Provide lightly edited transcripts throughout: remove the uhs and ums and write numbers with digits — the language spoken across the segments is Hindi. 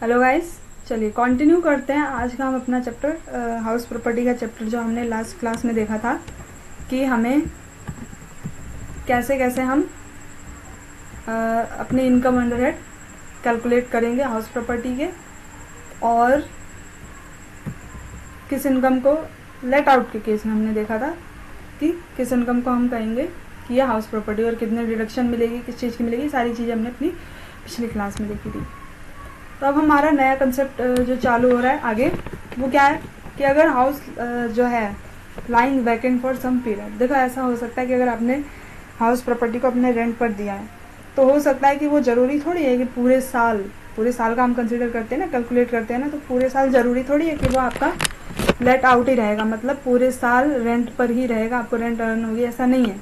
हेलो गाइस, चलिए कंटिन्यू करते हैं। आज का हम अपना चैप्टर हाउस प्रॉपर्टी का चैप्टर जो हमने लास्ट क्लास में देखा था कि हमें कैसे कैसे हम अपनी इनकम अंडर हेड कैलकुलेट करेंगे हाउस प्रॉपर्टी के, और किस इनकम को लेट आउट के केस में हमने देखा था कि किस इनकम को हम कहेंगे कि यह हाउस प्रॉपर्टी और कितने डिडक्शन मिलेगी, किस चीज़ की मिलेगी, सारी चीज़ें हमने अपनी पिछली क्लास में देखी थी। तो अब हमारा नया कंसेप्ट जो चालू हो रहा है आगे, वो क्या है कि अगर हाउस जो है lying vacant for some period. देखो, ऐसा हो सकता है कि अगर आपने हाउस प्रॉपर्टी को अपने रेंट पर दिया है तो हो सकता है कि वो ज़रूरी थोड़ी है कि पूरे साल का हम कंसिडर करते हैं ना, कैलकुलेट करते हैं ना, तो पूरे साल ज़रूरी थोड़ी है कि वो आपका लेट आउट ही रहेगा, मतलब पूरे साल रेंट पर ही रहेगा, आपको रेंट अर्न होगी, ऐसा नहीं है।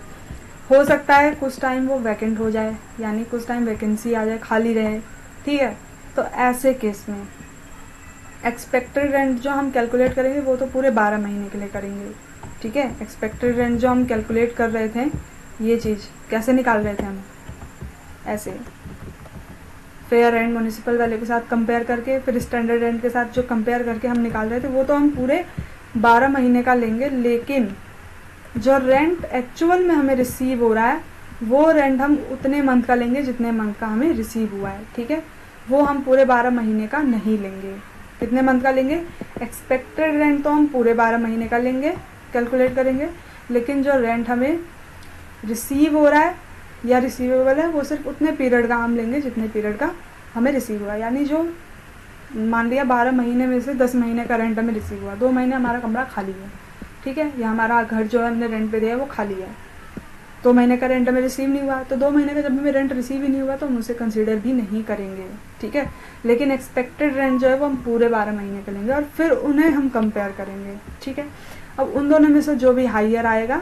हो सकता है कुछ टाइम वो वैकेंट हो जाए, यानी कुछ टाइम वैकेंसी आ जाए, खाली रहे, ठीक है। तो ऐसे केस में एक्सपेक्टेड रेंट जो हम कैलकुलेट करेंगे वो तो पूरे 12 महीने के लिए करेंगे, ठीक है। एक्सपेक्टेड रेंट जो हम कैलकुलेट कर रहे थे, ये चीज़ कैसे निकाल रहे थे हम, ऐसे फेयर रेंट म्यूनिसिपल वाले के साथ कंपेयर करके, फिर स्टैंडर्ड रेंट के साथ जो कंपेयर करके हम निकाल रहे थे, वो तो हम पूरे 12 महीने का लेंगे। लेकिन जो रेंट एक्चुअल में हमें रिसीव हो रहा है वो रेंट हम उतने मंथ का लेंगे जितने मंथ का हमें रिसीव हुआ है, ठीक है। वो हम पूरे 12 महीने का नहीं लेंगे। कितने मंथ का लेंगे? एक्सपेक्टेड रेंट तो हम पूरे 12 महीने का लेंगे, कैलकुलेट करेंगे, लेकिन जो रेंट हमें रिसीव हो रहा है या रिसीवेबल है वो सिर्फ उतने पीरियड का हम लेंगे जितने पीरियड का हमें रिसीव हुआ है। यानी जो मान लिया 12 महीने में से 10 महीने का रेंट हमें रिसीव हुआ, 2 महीने हमारा कमरा खाली है, ठीक है, या हमारा घर जो है हमने रेंट पे दिया है वो खाली है, 2 महीने का रेंट हमें रिसीव नहीं हुआ, तो 2 महीने का जब हमें रेंट रिसीव ही नहीं हुआ तो हम उसे कंसीडर भी नहीं करेंगे, ठीक है। लेकिन एक्सपेक्टेड रेंट जो है वो हम पूरे 12 महीने का लेंगे और फिर उन्हें हम कंपेयर करेंगे, ठीक है। अब उन दोनों में से जो भी हाइयर आएगा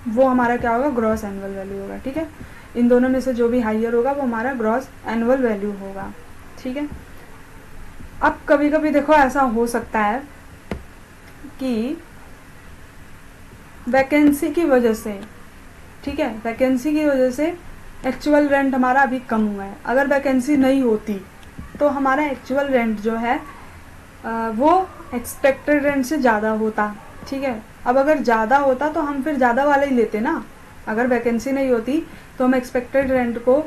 वो हमारा क्या होगा? ग्रॉस एनुअल वैल्यू होगा, ठीक है। इन दोनों में से जो भी हाइयर होगा वो हमारा ग्रॉस एनुअल वैल्यू होगा, ठीक है। अब कभी कभी देखो ऐसा हो सकता है कि वैकेंसी की वजह से, ठीक है, वैकेंसी की वजह से एक्चुअल रेंट हमारा अभी कम हुआ है। अगर वैकेंसी नहीं होती तो हमारा एक्चुअल रेंट जो है वो एक्सपेक्टेड रेंट से ज़्यादा होता, ठीक है। अब अगर ज़्यादा होता तो हम फिर ज़्यादा वाला ही लेते ना। अगर वैकेंसी नहीं होती तो हम एक्सपेक्टेड रेंट को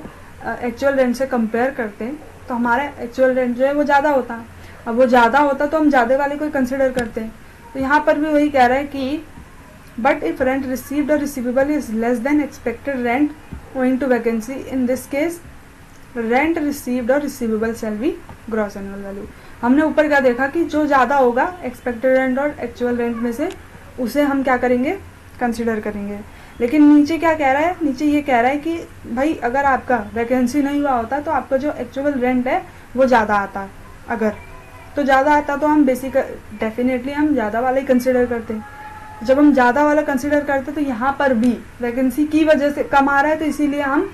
एक्चुअल रेंट से कंपेयर करते तो हमारा एक्चुअल रेंट जो है वो ज़्यादा होता। अब वो ज़्यादा होता तो हम ज़्यादा वाले को ही कंसिडर करते हैं। तो यहाँ पर भी वही कह रहा है कि but if rent received or receivable is less than expected rent owing to vacancy, in this case rent received or receivable shall be gross annual value। हमने ऊपर क्या देखा कि जो ज़्यादा होगा एक्सपेक्टेड रेंट और एक्चुअल रेंट में से उसे हम क्या करेंगे? कंसिडर करेंगे। लेकिन नीचे क्या कह रहा है? नीचे ये कह रहा है कि भाई अगर आपका वैकेंसी नहीं हुआ होता तो आपका जो एक्चुअल रेंट है वो ज़्यादा आता, अगर तो ज़्यादा आता तो हम बेसिक डेफिनेटली हम ज़्यादा वाला ही कंसिडर करते हैं। जब हम ज़्यादा वाला कंसिडर करते तो यहाँ पर भी वैकेंसी की वजह से कम आ रहा है तो इसीलिए हम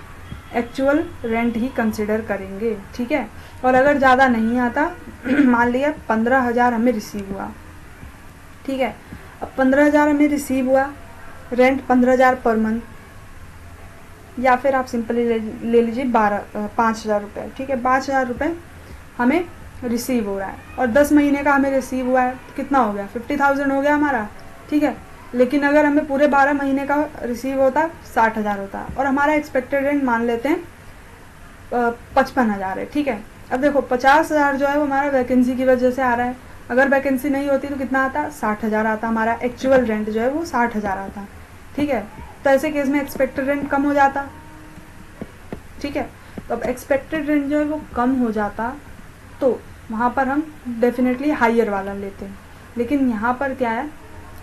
एक्चुअल रेंट ही कंसिडर करेंगे, ठीक है। और अगर ज़्यादा नहीं आता मान लिया 15,000 हमें रिसीव हुआ, ठीक है। अब 15,000 हमें रिसीव हुआ, रेंट 15,000 पर मंथ, या फिर आप सिंपली ले लीजिए 5,000 रुपये, ठीक है। 5,000 रुपये हमें रिसीव हो रहा है और 10 महीने का हमें रिसीव हुआ है, कितना हो गया? 50,000 हो गया हमारा, ठीक है। लेकिन अगर हमें पूरे 12 महीने का रिसीव होता 60,000 होता और हमारा एक्सपेक्टेड रेंट मान लेते हैं 55,000 है, ठीक है। अब देखो 50,000 जो है वो हमारा वैकेंसी की वजह से आ रहा है। अगर वैकेंसी नहीं होती तो कितना आता? 60,000 आता। हमारा एक्चुअल रेंट जो है वो 60,000 आता, ठीक है। तो ऐसे केस में एक्सपेक्टेड रेंट कम हो जाता, ठीक है। तो अब एक्सपेक्टेड रेंट जो है वो कम हो जाता तो वहाँ पर हम डेफिनेटली हाइयर वाला लेते हैं। लेकिन यहाँ पर क्या है?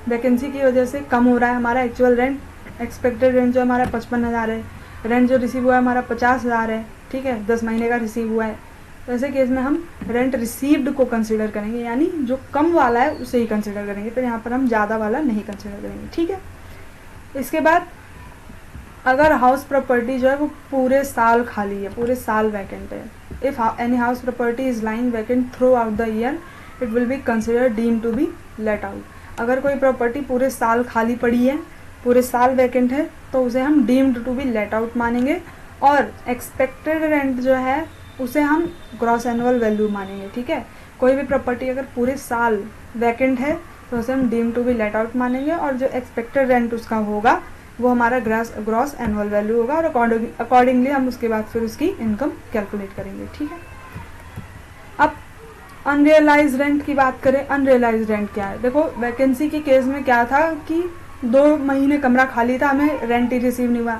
वैकेंसी की वजह से कम हो रहा है हमारा एक्चुअल रेंट। एक्सपेक्टेड रेंट जो हमारा 55,000 है, रेंट जो रिसीव हुआ है हमारा 50,000 है, ठीक है, 10 महीने का रिसीव हुआ है। तो ऐसे केस में हम रेंट रिसीव्ड को कंसिडर करेंगे, यानी जो कम वाला है उसे ही कंसिडर करेंगे। तो यहाँ पर हम ज़्यादा वाला नहीं कंसिडर करेंगे, ठीक है। इसके बाद अगर हाउस प्रॉपर्टी जो है वो पूरे साल खाली है, पूरे साल वैकेंट है, if any house property is lying vacant throughout the year it will be considered deemed to be let out. अगर कोई प्रॉपर्टी पूरे साल खाली पड़ी है, पूरे साल वैकेंट है, तो उसे हम deemed to be let out मानेंगे और एक्सपेक्टेड रेंट जो है उसे हम ग्रॉस एनुअल वैल्यू मानेंगे। ठीक है, कोई भी प्रॉपर्टी अगर पूरे साल वैकेंट है तो उसे हम deem to be let out मानेंगे, और जो एक्सपेक्टेड रेंट उसका होगा वो हमारा ग्रॉस एनुअल वैल्यू होगा, और अकॉर्डिंगली हम उसके बाद फिर उसकी इनकम कैलकुलेट करेंगे। ठीक है, अब अनरियलाइज रेंट की बात करें। अनरियलाइज रेंट क्या है? देखो, वैकेंसी के केस में क्या था कि 2 महीने कमरा खाली था, हमें रेंट ही रिसीव नहीं हुआ।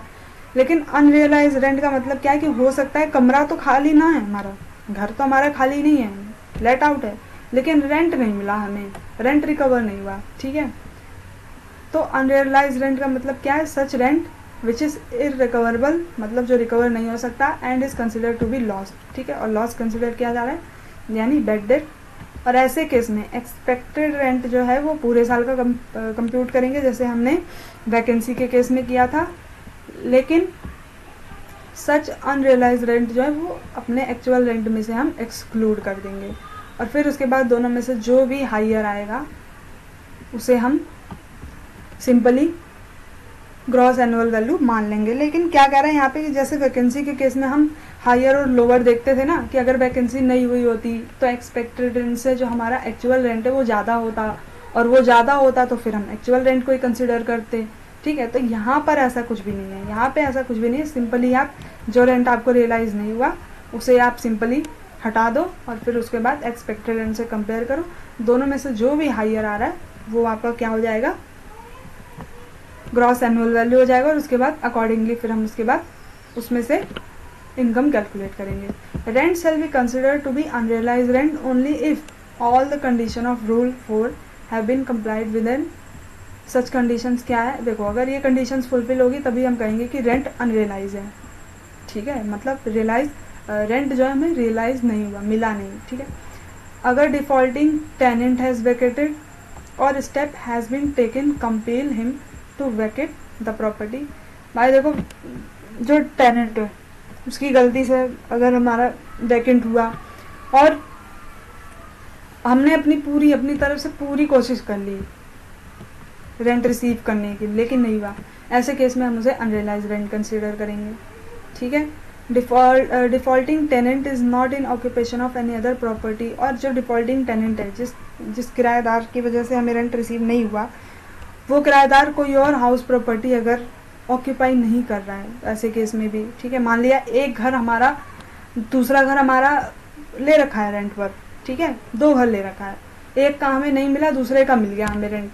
लेकिन अनरियलाइज रेंट का मतलब क्या है कि हो सकता है कमरा तो खाली ना है, हमारा घर तो हमारा खाली नहीं है, लेट आउट है, लेकिन रेंट नहीं मिला, हमें रेंट रिकवर नहीं हुआ। ठीक है, तो अनरियलाइज रेंट का मतलब क्या है? Such rent which is irrecoverable, मतलब जो रिकवर नहीं हो सकता, and is consider to be loss. ठीक है, और लॉस कंसिडर किया जा रहा है यानी बैड डेट। और ऐसे केस में एक्सपेक्टेड रेंट जो है वो पूरे साल का कंप्यूट करेंगे, जैसे हमने वैकेंसी के केस में किया था। लेकिन सच अनरियलाइज रेंट जो है वो अपने एक्चुअल रेंट में से हम एक्सक्लूड कर देंगे, और फिर उसके बाद दोनों में से जो भी हायर आएगा उसे हम सिंपली ग्रॉस एनुअल वैल्यू मान लेंगे। लेकिन क्या कह रहे हैं यहाँ पे कि जैसे वैकेंसी के केस में हम हायर और लोअर देखते थे ना, कि अगर वैकेंसी नहीं हुई होती तो एक्सपेक्टेड रेंट से जो हमारा एक्चुअल रेंट है वो ज़्यादा होता, और वो ज़्यादा होता तो फिर हम एक्चुअल रेंट को ही कंसिडर करते। ठीक है, तो यहाँ पर ऐसा कुछ भी नहीं है, यहाँ पे ऐसा कुछ भी नहीं है। सिंपली आप जो रेंट आपको रियलाइज़ नहीं हुआ उसे आप सिंपली हटा दो, और फिर उसके बाद एक्सपेक्टेड रेंट से कंपेयर करो, दोनों में से जो भी हायर आ रहा है वो आपका क्या हो जाएगा? ग्रॉस एनुअल वैल्यू हो जाएगा, और उसके बाद अकॉर्डिंगली फिर हम उसके बाद उसमें से इनकम कैलकुलेट करेंगे। Rent shall be consider to be unrealise rent only if all the condition of rule 4 have been complied within. Such conditions क्या है? देखो, अगर ये कंडीशंस फुलफिल होगी तभी हम कहेंगे कि रेंट अनरियलाइज है। ठीक है, मतलब रेंट जो है हमें रियलाइज नहीं हुआ, मिला नहीं। ठीक है, अगर डिफॉल्टिंग टेनेंट हैज़ वेकेटेड और step has been taken compel him to vacate the property. भाई देखो, जो टेनेंट है उसकी गलती से अगर हमारा वैकेंट हुआ और हमने अपनी तरफ से पूरी कोशिश कर ली रेंट रिसीव करने की, लेकिन नहीं हुआ, ऐसे केस में हम उसे अनरियलाइज रेंट कंसीडर करेंगे। ठीक है, defaulting tenant is not in occupation of any other property. और जो डिफॉल्टिंग टेनेंट है, जिस किराएदार की वजह से हमें रेंट रिसीव नहीं हुआ, वो किराएदार कोई और हाउस प्रॉपर्टी अगर ऑक्यूपाई नहीं कर रहा है, ऐसे केस में भी। ठीक है, मान लिया एक घर हमारा, दूसरा घर हमारा ले रखा है रेंट पर। ठीक है, 2 घर ले रखा है, एक का हमें नहीं मिला, दूसरे का मिल गया हमें रेंट,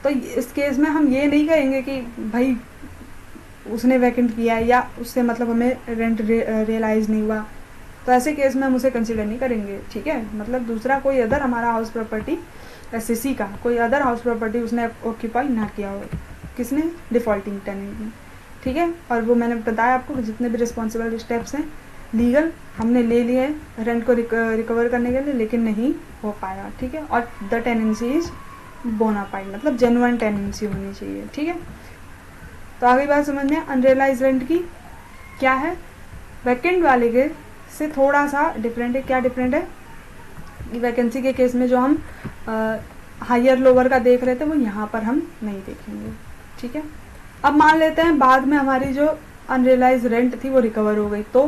तो इस केस में हम ये नहीं कहेंगे कि भाई उसने वैकेंट किया है या उससे मतलब हमें रेंट रियलाइज नहीं हुआ, तो ऐसे केस में हम उसे कंसिडर नहीं करेंगे। ठीक है, मतलब दूसरा कोई अदर हमारा हाउस प्रॉपर्टी, एसएससी का कोई अदर हाउस प्रॉपर्टी उसने ऑक्यूपाई ना किया हो, किसने? डिफॉल्टिंग टेनेंट ने। ठीक है, और वो मैंने बताया आपको जितने भी रिस्पॉन्सिबल स्टेप्स हैं लीगल हमने ले लिए हैं रेंट को रिकवर करने के लिए, लेकिन नहीं हो पाया। ठीक है, और द टेनेंसी इज बोनाफाइड, मतलब जेन्युइन टेनेंसी होनी चाहिए। ठीक है, तो आगे बात समझ में। अनरियलाइज रेंट की क्या है? वैकेंट वाले के से थोड़ा सा डिफरेंट है। क्या डिफरेंट है? वैकेंसी के केस में जो हम हायर लोअर का देख रहे थे वो यहाँ पर हम नहीं देखेंगे। ठीक है, अब मान लेते हैं बाद में हमारी जो अनरियलाइज रेंट थी वो रिकवर हो गई, तो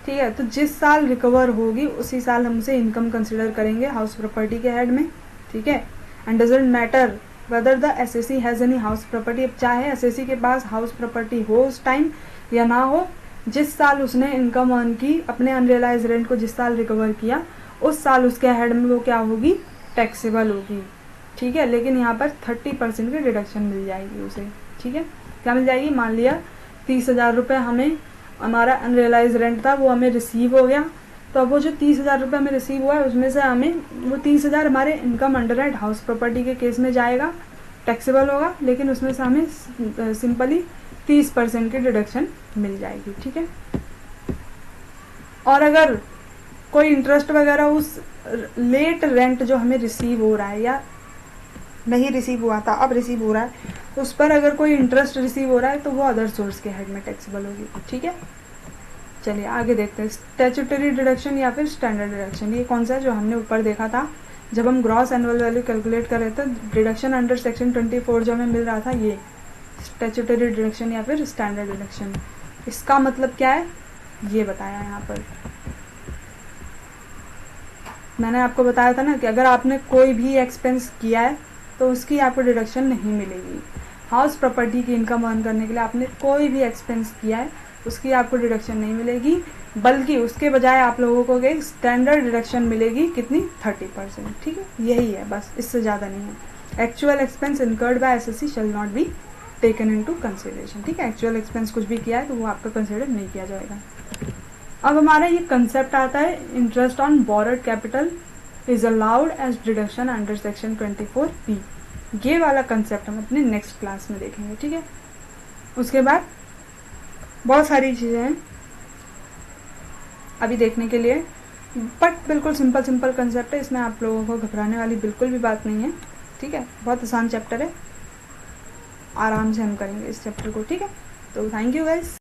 ठीक है, तो जिस साल रिकवर होगी उसी साल हम उसे इनकम कंसिडर करेंगे हाउस प्रॉपर्टी के हेड में। ठीक है, and doesn't matter whether the assessee has any house property. अब चाहे एसएससी के पास हाउस प्रॉपर्टी हो उस टाइम या ना हो, जिस साल उसने इनकम अर्न की अपने अनरियलाइज रेंट को, जिस साल रिकवर किया उस साल उसके हेड में वो क्या होगी? टैक्सेबल होगी। ठीक है, लेकिन यहाँ पर 30% की डिडक्शन मिल जाएगी उसे। ठीक है, क्या मिल जाएगी? मान लिया 30,000 रुपये हमें हमारा अनरियलाइज रेंट था, वो हमें रिसीव हो गया, तो अब वो जो 30,000 रुपये हमें रिसीव हुआ है उसमें से हमें वो 30,000 हमारे income under right house property के केस में जाएगा, टैक्सेबल होगा, लेकिन उसमें से हमें सिंपली 30% की डिडक्शन मिल जाएगी। ठीक है, और अगर कोई इंटरेस्ट वगैरह उस लेट रेंट जो हमें रिसीव हो रहा है या नहीं रिसीव हुआ था अब रिसीव हो रहा है, उस पर अगर कोई इंटरेस्ट रिसीव हो रहा है तो वो अदर सोर्स के हेड में टैक्सेबल होगी। ठीक है, चलिए आगे देखते हैं। स्टैट्यूटरी डिडक्शन या फिर स्टैंडर्ड डिडक्शन, ये कौन सा है? जो हमने ऊपर देखा था जब हम ग्रॉस एनुअल वैल्यू कैलकुलेट कर रहे थे, डिडक्शन अंडर सेक्शन 24 जो हमें मिल रहा था, ये स्टैट्यूटरी डिडक्शन या फिर स्टैंडर्ड डिडक्शन। इसका मतलब क्या है ये बताया यहाँ पर। मैंने आपको बताया था ना कि अगर आपने कोई भी एक्सपेंस किया है तो उसकी आपको डिडक्शन नहीं मिलेगी। हाउस प्रॉपर्टी की इनकम अर्न करने के लिए आपने कोई भी एक्सपेंस किया है उसकी आपको डिडक्शन नहीं मिलेगी, बल्कि उसके बजाय आप लोगों को एक स्टैंडर्ड डिडक्शन मिलेगी, कितनी 30%। ठीक है, यही है बस, इससे ज़्यादा नहीं है। Actual expense incurred by SSC shall not be taken into consideration. ठीक है, एक्चुअल एक्सपेंस कुछ भी किया है तो वो आपका कंसिडर नहीं किया जाएगा। अब हमारा ये कंसेप्ट आता है interest on borrowed capital is allowed as deduction under section 24B। ये वाला कंसेप्ट हम अपने नेक्स्ट क्लास में देखेंगे। ठीक है, उसके बाद बहुत सारी चीज़ें हैं अभी देखने के लिए, बट बिल्कुल सिंपल कंसेप्ट है, इसमें आप लोगों को घबराने वाली बिल्कुल भी बात नहीं है। ठीक है, बहुत आसान चैप्टर है, आराम से हम करेंगे इस चैप्टर को। ठीक है, तो थैंक यू गाइस।